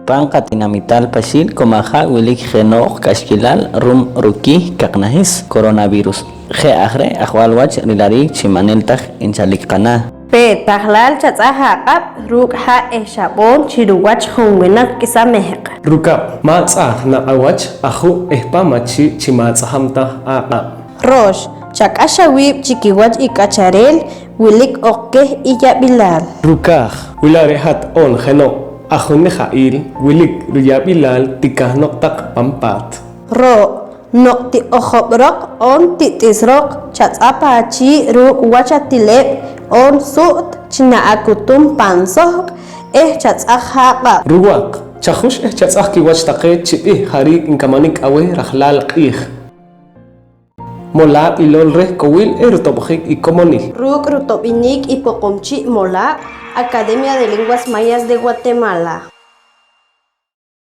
Panqa tinamital pashil komaja wilik genoj kashkilal rum ruki kaknahis coronavirus. Ge agre ahwalwach rilarik chimaneltaj inchalik qana. Pe tahlal chatzahaqab rukha eshabon chiruwach hungwinak kisameheq. Rukab matzah na awach ahu ehpamachi chimatzahamta aqab. Rosh chakashawib chikiwach ikacharel wilik okkeh iyabilal. Rukaj wilarehat on genok ahunejail wilik ruyabilal tikahnoktak pampat. Ro nokti ojobrok on titisrok chatzapachi ruk wachatileb on sut chinaakutum pansoh chatzahaqab. Ruwak chahush chatzah kiwach taqe chiti hari inkamanik awe rahlal qih. Mola ilol re kowil erutobjik y comonil. Ruk rutobinik y pokomchi mola Academia de Lenguas Mayas de Guatemala.